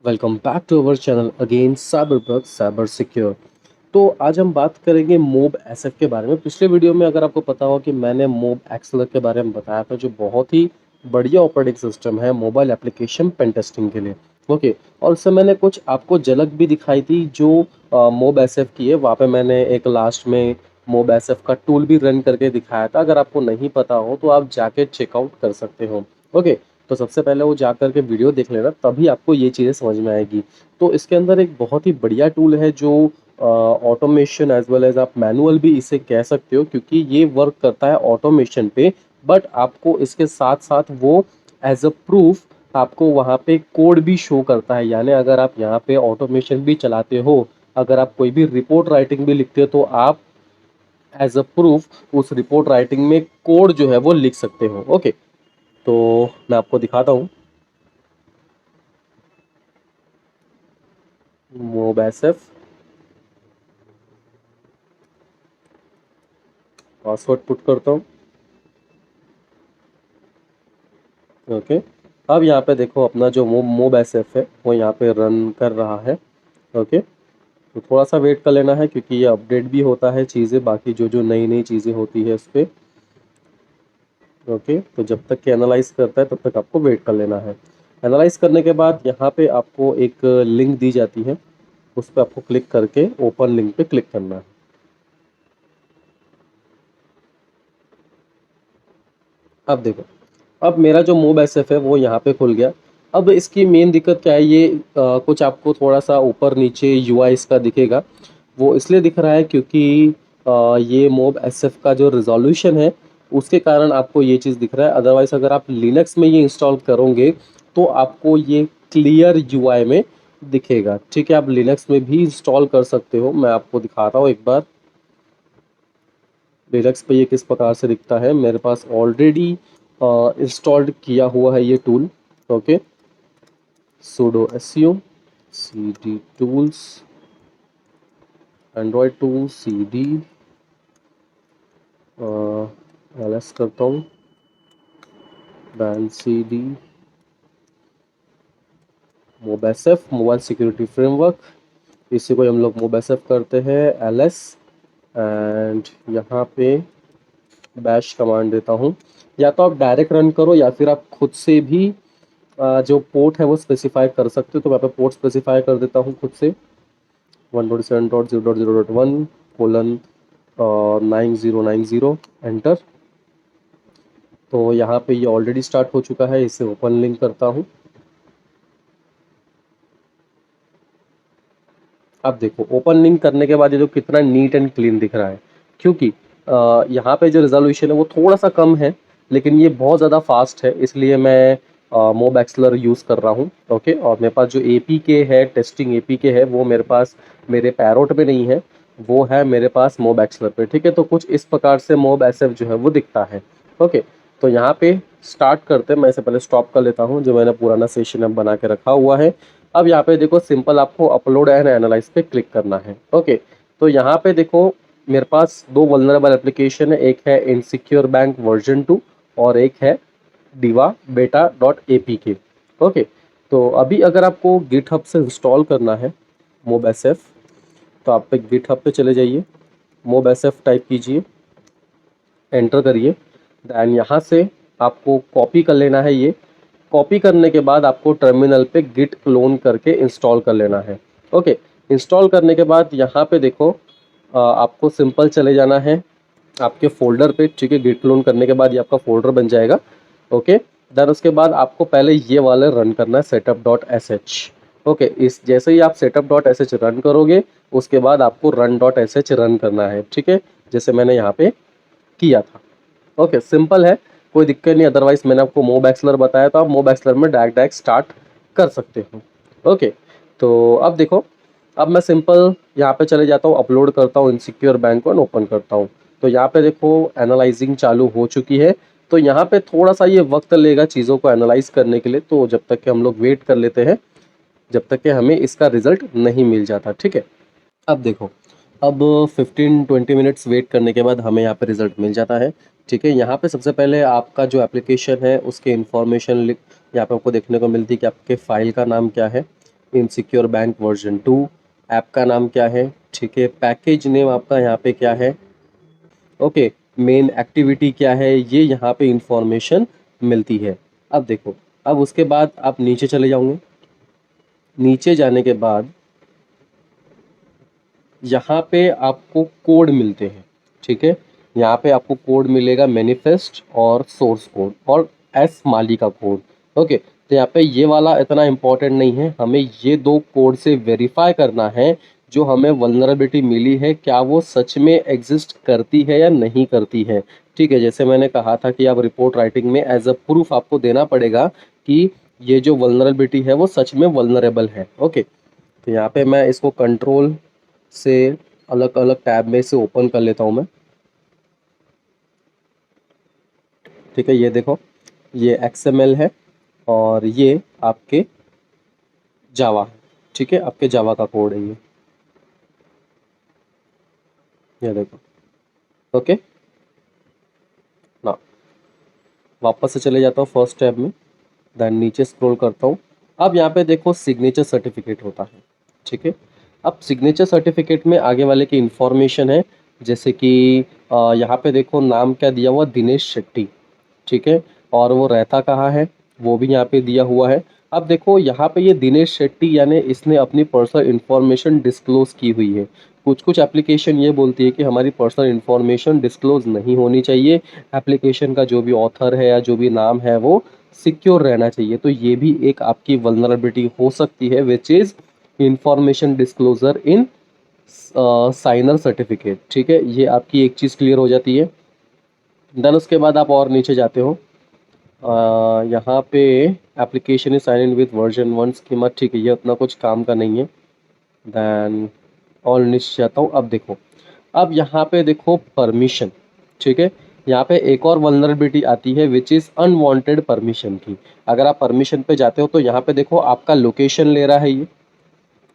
Welcome back to our channel again cyberbug cyber secure. तो आज हम बात करेंगे मोब एसएफ के बारे में। पिछले वीडियो में अगर आपको पता हो कि मैंने मोब एक्सलर के बारे में बताया था, जो बहुत ही बढ़िया ऑपरेटिंग सिस्टम है मोबाइल एप्लीकेशन पेन टेस्टिंग के लिए। ओके, और उससे मैंने कुछ आपको झलक भी दिखाई थी जो मोब एसएफ की है। वहाँ पे मैंने एक लास्ट में मोब एसएफ का टूल भी रन करके दिखाया था। अगर आपको नहीं पता हो तो आप जाके चेकआउट कर सकते हो। ओके, तो सबसे पहले वो जाकर के वीडियो देख लेना, तभी आपको ये चीज़ें समझ में आएगी। तो इसके अंदर एक बहुत ही बढ़िया टूल है जो ऑटोमेशन एज वेल एज आप मैनुअल भी इसे कह सकते हो, क्योंकि ये वर्क करता है ऑटोमेशन पे। बट आपको इसके साथ साथ वो एज अ प्रूफ आपको वहाँ पे कोड भी शो करता है। यानी अगर आप यहाँ पे ऑटोमेशन भी चलाते हो, अगर आप कोई भी रिपोर्ट राइटिंग भी लिखते हो, तो आप एज अ प्रूफ उस रिपोर्ट राइटिंग में कोड जो है वो लिख सकते हो। ओके, तो मैं आपको दिखाता हूँ मोब एसएफ। पासवर्ड पुट करता हूँ। ओके, अब यहाँ पे देखो अपना जो मोब एसएफ है वो यहाँ पे रन कर रहा है। ओके, तो थोड़ा सा वेट कर लेना है, क्योंकि ये अपडेट भी होता है चीज़ें, बाकी जो जो नई नई चीज़ें होती है उस पर। ओके, तो जब तक कि एनालाइज करता है तब तक आपको वेट कर लेना है। एनालाइज करने के बाद यहाँ पे आपको एक लिंक दी जाती है, उस पर आपको क्लिक करके ओपन लिंक पे क्लिक करना है। अब देखो, अब मेरा जो मोब एसएफ है वो यहाँ पे खुल गया। अब इसकी मेन दिक्कत क्या है, ये कुछ आपको थोड़ा सा ऊपर नीचे यूआई इसका दिखेगा। वो इसलिए दिख रहा है क्योंकि ये मोब एसएफ का जो रिजोल्यूशन है उसके कारण आपको ये चीज़ दिख रहा है। अदरवाइज अगर आप लिनक्स में ये इंस्टॉल करोगे तो आपको ये क्लियर यूआई में दिखेगा। ठीक है, आप लिनक्स में भी इंस्टॉल कर सकते हो। मैं आपको दिखाता हूँ एक बार लिनक्स पे ये किस प्रकार से दिखता है। मेरे पास ऑलरेडी इंस्टॉल्ड किया हुआ है ये tool. Okay, sudo su cd tools android tool cd ls करता हूँ बैन cd MobSF mobile security framework. इसी को हम लोग मोबेसएफ करते हैं ls। एंड यहाँ पे बैश कमांड देता हूँ। या तो आप डायरेक्ट रन करो या फिर आप खुद से भी जो पोर्ट है वो स्पेसिफाई कर सकते हो। तो मैं पे पोर्ट स्पेसिफाई कर देता हूँ खुद से 127.0.0.1:9090 एंटर। तो यहाँ पे ये ऑलरेडी स्टार्ट हो चुका है, इसे ओपन लिंक करता हूँ। अब देखो ओपन लिंक करने के बाद ये जो कितना नीट एंड क्लीन दिख रहा है, क्योंकि यहाँ पे जो रेजोल्यूशन है वो थोड़ा सा कम है, लेकिन ये बहुत ज़्यादा फास्ट है, इसलिए मैं मोब एक्सलर यूज़ कर रहा हूँ। ओके, और मेरे पास जो एपीके है, टेस्टिंग एपीके है, वो मेरे पास मेरे पैरोट में नहीं है, वो है मेरे पास मोब एक्सलर पे। ठीक है, तो कुछ इस प्रकार से मोब एसएफ जो है वो दिखता है। ओके, तो यहाँ पे स्टार्ट करते हैं। मैं इसे पहले स्टॉप कर लेता हूँ, जो मैंने पुराना सेशन अब बना के रखा हुआ है। अब यहाँ पे देखो सिंपल आपको अपलोड एंड एनालाइज पे क्लिक करना है। ओके, तो यहाँ पे देखो मेरे पास दो वल्नरेबल एप्लीकेशन है, एक है इनसिक्योर बैंक वर्जन 2 और एक है डिवा बेटा डॉट एपीके। ओके, तो अभी अगर आपको गिटहब से इंस्टॉल करना है मोब एसएफ, तो आप पे गिटहब पे चले जाइए, मोब एसएफ टाइप कीजिए, एंटर करिए। दैन यहाँ से आपको कॉपी कर लेना है। ये कॉपी करने के बाद आपको टर्मिनल पे गिट क्लोन करके इंस्टॉल कर लेना है। ओके, इंस्टॉल करने के बाद यहाँ पे देखो आपको सिंपल चले जाना है आपके फोल्डर पे। ठीक है, गिट क्लोन करने के बाद ये आपका फोल्डर बन जाएगा। ओके, देन उसके बाद आपको पहले ये वाला रन करना है setup dot S H. Okay, इस जैसे ही आप setup dot S H run करोगे उसके बाद आपको run dot S H run करना है। ठीक है, जैसे मैंने यहाँ पे किया था। ओके, सिंपल है, कोई दिक्कत नहीं। अदरवाइज मैंने आपको मोब एक्सलर बताया था, आप मोब एक्सलर में डायरेक्ट स्टार्ट कर सकते हो। ओके, तो अब देखो, अब मैं सिंपल यहाँ पे चले जाता हूँ, अपलोड करता हूँ इनसिक्योर बैंक और ओपन करता हूँ। तो यहाँ पे देखो एनालाइजिंग चालू हो चुकी है। तो यहाँ पे थोड़ा सा ये वक्त लेगा चीज़ों को एनालाइज करने के लिए, तो जब तक कि हम लोग वेट कर लेते हैं, जब तक कि हमें इसका रिजल्ट नहीं मिल जाता। ठीक है, अब देखो, अब 15-20 मिनट्स वेट करने के बाद हमें यहाँ पे रिज़ल्ट मिल जाता है। ठीक है, यहाँ पे सबसे पहले आपका जो एप्लीकेशन है उसके इन्फॉर्मेशन लिख यहाँ पे आपको देखने को मिलती है कि आपके फ़ाइल का नाम क्या है। इनसिक्योर बैंक वर्जन 2, ऐप का नाम क्या है, ठीक है, पैकेज नेम आपका यहाँ पे क्या है, ओके, मेन एक्टिविटी क्या है, ये यहाँ पे इंफॉर्मेशन मिलती है। अब देखो, अब उसके बाद आप नीचे चले जाओगे, नीचे जाने के बाद यहाँ पे आपको कोड मिलते हैं, ठीक है, यहाँ पे आपको कोड मिलेगा मैनिफेस्ट और सोर्स कोड और एस माली का कोड, ओके। तो यहाँ पे ये वाला इतना इम्पोर्टेंट नहीं है, हमें ये दो कोड से वेरीफाई करना है जो हमें वल्नरेबिलिटी मिली है क्या वो सच में एग्जिस्ट करती है या नहीं करती है, ठीक है। जैसे मैंने कहा था कि आप रिपोर्ट राइटिंग में एज अ प्रूफ आपको देना पड़ेगा कि ये जो वल्नरेबिलिटी है वो सच में वल्नरेबल है, ओके। तो यहाँ पे मैं इसको कंट्रोल से अलग अलग टैब में से ओपन कर लेता हूँ मैं, ठीक है। ये देखो, ये XML है और ये आपके जावा है, ठीक है, आपके जावा का कोड है ये देखो, ओके ना। वापस से चले जाता हूँ फर्स्ट टैब में, देन नीचे स्क्रॉल करता हूँ। अब यहाँ पे देखो सिग्नेचर सर्टिफिकेट होता है, ठीक है। अब सिग्नेचर सर्टिफिकेट में आगे वाले की इंफॉर्मेशन है, जैसे कि यहाँ पे देखो नाम क्या दिया हुआ, दिनेश शेट्टी, ठीक है, और वो रहता कहाँ है वो भी यहाँ पे दिया हुआ है। अब देखो यहाँ पे ये दिनेश शेट्टी यानी इसने अपनी पर्सनल इन्फॉर्मेशन डिस्क्लोज की हुई है। कुछ कुछ एप्लीकेशन ये बोलती है कि हमारी पर्सनल इन्फॉर्मेशन डिस्क्लोज नहीं होनी चाहिए, एप्लीकेशन का जो भी ऑथर है या जो भी नाम है वो सिक्योर रहना चाहिए। तो ये भी एक आपकी वल्नरेबिलिटी हो सकती है which is information disclosure in signer certificate, ठीक है। ये आपकी एक चीज़ क्लियर हो जाती है। देन उसके बाद आप और नीचे जाते हो, यहाँ पे application is sign in with version 1 schema, ठीक है, ये उतना कुछ काम का नहीं है। देन और नीचे जाता हूँ। अब देखो, अब यहाँ पे देखो परमिशन, ठीक है, यहाँ पे एक और वल्नरेबिलिटी आती है विच इज़ अनवांटेड परमिशन की। अगर आप परमिशन पे जाते हो तो यहाँ पे देखो आपका लोकेशन ले रहा है ये,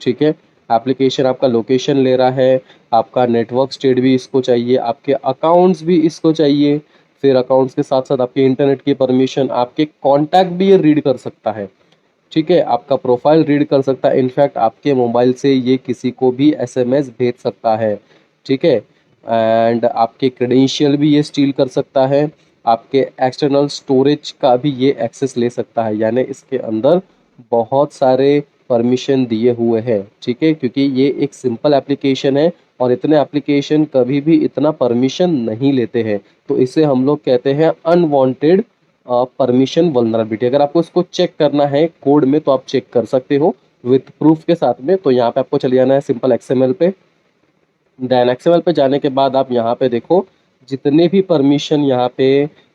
ठीक है, एप्लीकेशन आपका लोकेशन ले रहा है, आपका नेटवर्क स्टेट भी इसको चाहिए, आपके अकाउंट्स भी इसको चाहिए, फिर अकाउंट्स के साथ साथ आपके इंटरनेट की परमिशन, आपके कॉन्टैक्ट भी ये रीड कर सकता है, ठीक है, आपका प्रोफाइल रीड कर सकता है, इनफैक्ट आपके मोबाइल से ये किसी को भी एसएमएस भेज सकता है, ठीक है, एंड आपके क्रेडेंशियल भी ये स्टील कर सकता है, आपके एक्सटर्नल स्टोरेज का भी ये एक्सेस ले सकता है, यानी इसके अंदर बहुत सारे परमिशन दिए हुए हैं, ठीक है, क्योंकि ये एक सिंपल एप्लीकेशन है और इतने एप्लीकेशन कभी भी इतना परमिशन नहीं लेते हैं, तो इसे हम लोग कहते हैं अनवांटेड परमिशन वल्नरेबिलिटी। अगर आपको इसको चेक करना है कोड में तो आप चेक कर सकते हो विथ प्रूफ के साथ में। तो यहाँ पे आपको चले जाना है सिंपल XML पे, देन XML पे जाने के बाद आप यहाँ पे देखो जितने भी परमिशन यहाँ पे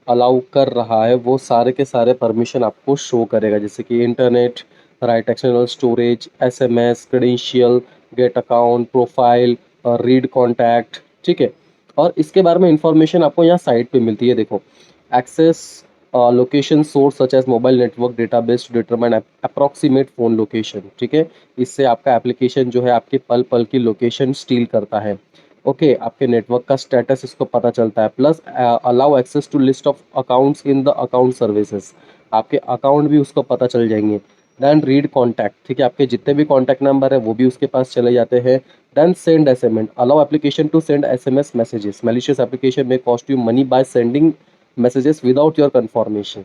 अलाउ कर रहा है वो सारे के सारे परमिशन आपको शो करेगा, जैसे कि internet, right external storage, SMS, credential, gate account, profile, read contact, ठीक है। और इसके बारे में इंफॉर्मेशन आपको यहाँ साइट पे मिलती है, देखो access location source such as mobile network database to determine approximate phone location, ठीक है। इससे आपका एप्लीकेशन जो है आपके पल पल की लोकेशन स्टील करता है, ओके, आपके नेटवर्क का स्टेटस इसको पता चलता है, plus allow access to list of accounts in the account services, आपके अकाउंट भी उसको पता चल जाएंगे। देन रीड कॉन्टैक्ट, ठीक है, आपके जितने भी कॉन्टैक्ट नंबर है वो भी उसके पास चले जाते हैं। Then send SMS, allow application to send SMS messages, malicious application may cost you money by sending messages without your confirmation,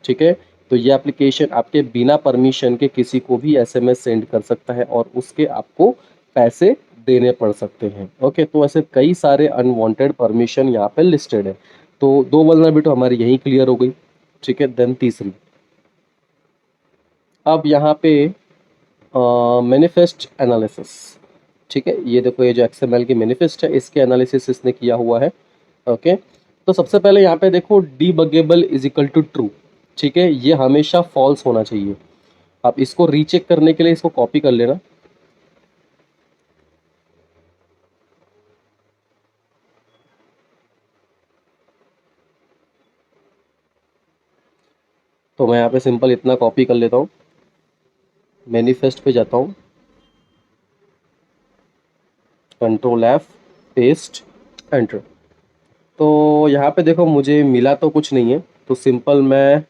ठीक है। तो ये एप्लीकेशन आपके बिना परमिशन के किसी को भी SMS सेंड कर सकता है और उसके आपको पैसे देने पड़ सकते हैं, ओके। तो ऐसे कई सारे अनवांटेड परमिशन यहाँ पे लिस्टेड है। तो दो वल्नरेबिलिटी हमारी यहीं क्लियर हो गई, ठीक है। देन तीसरी, अब यहाँ पे मैनिफेस्ट एनालिसिस, ठीक है, ये देखो ये जो XML की मैनिफेस्ट है इसके एनालिसिस इसने किया हुआ है, ओके। तो सबसे पहले यहाँ पे देखो डीबगेबल इज इक्वल टू ट्रू, ठीक है, ये हमेशा फॉल्स होना चाहिए। आप इसको रीचेक करने के लिए इसको कॉपी कर लेना, तो मैं यहाँ पे सिंपल इतना कॉपी कर लेता हूँ, मैनिफेस्ट पे जाता हूँ, Ctrl+F, पेस्ट, एंटर। तो यहाँ पे देखो मुझे मिला तो कुछ नहीं है, तो सिंपल मैं,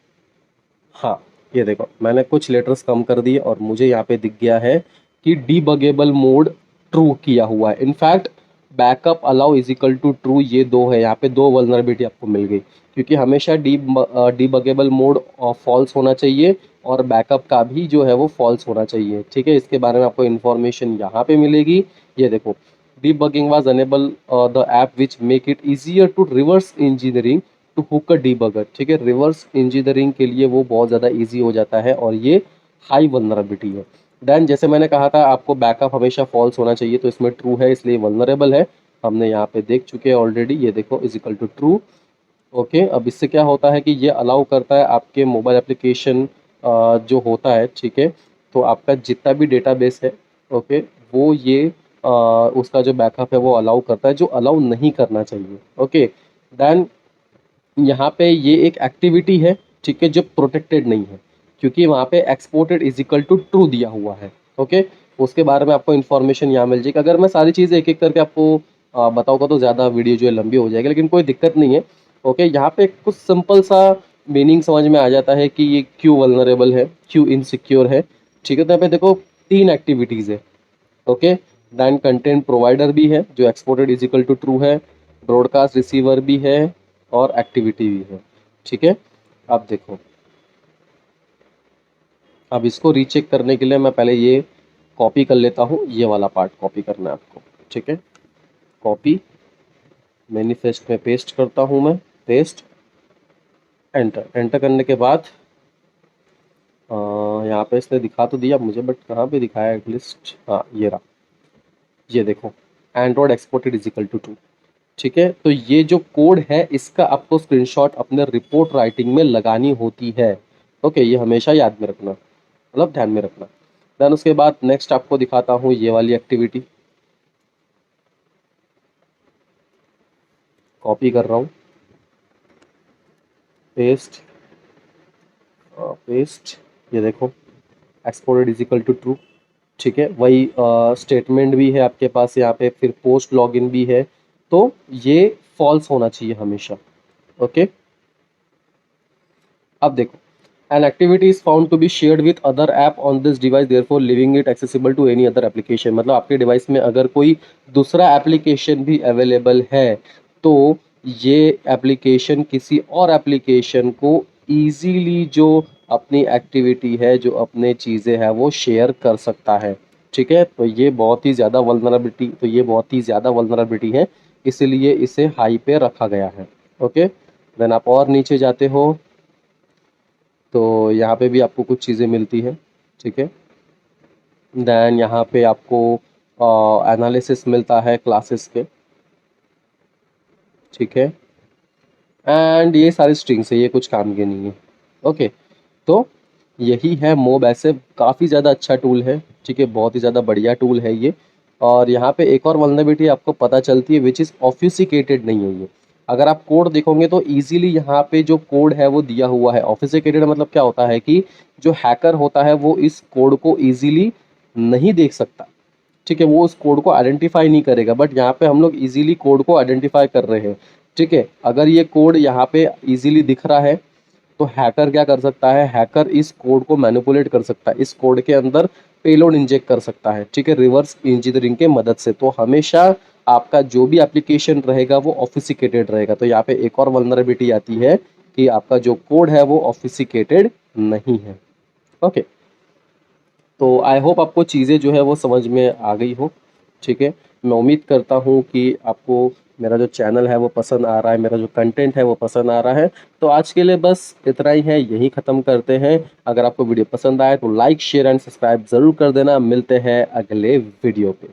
हाँ, ये देखो मैंने कुछ लेटर्स कम कर दिए और मुझे यहाँ पे दिख गया है कि डीबगेबल मोड ट्रू किया हुआ है। In fact backup allow is equal to true, ये दो है, यहाँ पे दो वल्नरेबिलिटी आपको मिल गई, क्योंकि हमेशा डीबगेबल मोड फॉल्स होना चाहिए और बैकअप का भी जो है वो फॉल्स होना चाहिए। ठीक है, इसके बारे में आपको इन्फॉर्मेशन यहाँ पे मिलेगी। ये देखो, debugging was enable the app which make it easier to reverse engineering to hook a debugger। ठीक है, रिवर्स इंजीनियरिंग के लिए वो बहुत ज़्यादा इजी हो जाता है और ये हाई वल्नरेबिलिटी है। देन जैसे मैंने कहा था आपको बैकअप हमेशा फॉल्स होना चाहिए, तो इसमें ट्रू है इसलिए वल्नरेबल है, हमने यहाँ पे देख चुके हैं ऑलरेडी। ये देखो is equal to true. Okay, अब इससे क्या होता है कि ये अलाउ करता है आपके मोबाइल एप्लीकेशन जो होता है, ठीक है, तो आपका जितना भी डेटाबेस है, ओके, वो ये उसका जो बैकअप है वो अलाउ करता है, जो अलाउ नहीं करना चाहिए। ओके, देन यहाँ पे ये एक एक्टिविटी है, ठीक है, जो प्रोटेक्टेड नहीं है, क्योंकि वहाँ पे exported is equal to true दिया हुआ है। ओके, उसके बारे में आपको इन्फॉर्मेशन यहाँ मिल जाएगी। अगर मैं सारी चीज़ें एक एक करके आपको बताऊँगा तो ज़्यादा वीडियो जो है लंबी हो जाएगी, लेकिन कोई दिक्कत नहीं है। ओके, यहाँ पे कुछ सिंपल सा मीनिंग समझ में आ जाता है कि ये क्यों वल्नरेबल है, क्यों इनसिक्योर है। ठीक है, तो यहाँ पे देखो 3 एक्टिविटीज़ है। ओके, देन कंटेंट प्रोवाइडर भी है जो exported is equal to true है, ब्रॉडकास्ट रिसीवर भी है और एक्टिविटी भी है। ठीक है, अब देखो, अब इसको रीचेक करने के लिए मैं पहले ये कॉपी कर लेता हूँ, ये वाला पार्ट कॉपी करना है आपको। ठीक है, कॉपी, मैनिफेस्ट में पेस्ट करता हूँ मैं, पेस्ट, एंटर। एंटर करने के बाद यहाँ पे इसने दिखा तो दिया मुझे, बट कहाँ पे दिखाया एटलीस्ट, हाँ ये रहा, ये देखो Android exported is equal to true. ठीक है, तो ये जो कोड है इसका आपको स्क्रीनशॉट अपने रिपोर्ट राइटिंग में लगानी होती है। ओके, ये हमेशा याद में रखना, मतलब ध्यान में रखना। देन उसके बाद नेक्स्ट आपको दिखाता हूँ ये वाली एक्टिविटी, कॉपी कर रहा हूँ, पेस्ट, पेस्ट, ये देखो exported is equal to true. ठीक है, वही स्टेटमेंट भी है आपके पास यहाँ पे, फिर पोस्ट लॉगिन भी है, तो ये फॉल्स होना चाहिए हमेशा। ओके, अब देखो, an activity is found to be shared with other app on this device therefore leaving it accessible to any other application। मतलब आपके डिवाइस में अगर कोई दूसरा एप्लीकेशन भी अवेलेबल है तो ये एप्लीकेशन किसी और एप्लीकेशन को इजीली जो अपनी एक्टिविटी है, जो अपने चीज़ें हैं वो शेयर कर सकता है। ठीक है, तो ये बहुत ही ज़्यादा वल्नरेबिलिटी, तो ये बहुत ही ज़्यादा वल्नरेबिलिटी है, इसीलिए इसे हाई पे रखा गया है। ओके, देन आप और नीचे जाते हो तो यहाँ पे भी आपको कुछ चीज़ें मिलती है। ठीक है, देन यहाँ पे आपको एनालिसिस मिलता है क्लासेस के। ठीक है, एंड ये सारी स्ट्रिंग्स है, ये कुछ काम के नहीं है। ओके, तो यही है मोब ऐसे, काफ़ी ज़्यादा अच्छा टूल है। ठीक है, बहुत ही ज़्यादा बढ़िया टूल है ये। और यहाँ पे एक और वल्नरेबिलिटी आपको पता चलती है विच इज़ ऑफिसिकेटेड नहीं है ये। अगर आप कोड देखोगे तो इजीली यहाँ पे जो कोड है वो दिया हुआ है। ऑफिसिकेटेड मतलब क्या होता है कि जो हैकर होता है वो इस कोड को इजीली नहीं देख सकता। ठीक है, वो उस कोड को आइडेंटिफाई नहीं करेगा, बट यहाँ पे हम लोग इजीली कोड को आइडेंटिफाई कर रहे हैं। ठीक है, अगर ये कोड यहाँ पे इजीली दिख रहा है तो हैकर क्या कर सकता है, हैकर इस कोड को मैनिपुलेट कर सकता है, इस कोड के अंदर पेलोड इंजेक्ट कर सकता है। ठीक है, रिवर्स इंजीनियरिंग के मदद से। तो हमेशा आपका जो भी एप्लीकेशन रहेगा वो ऑफिसिकेटेड रहेगा। तो यहाँ पे एक और वल्नरेबिलिटी आती है कि आपका जो कोड है वो ऑफिसिकेटेड नहीं है। ओके, तो आई होप आपको चीज़ें जो है वो समझ में आ गई हो। ठीक है, मैं उम्मीद करता हूँ कि आपको मेरा जो चैनल है वो पसंद आ रहा है, मेरा जो कंटेंट है वो पसंद आ रहा है। तो आज के लिए बस इतना ही है, यही ख़त्म करते हैं। अगर आपको वीडियो पसंद आए तो लाइक, शेयर एंड सब्सक्राइब ज़रूर कर देना। मिलते हैं अगले वीडियो पे।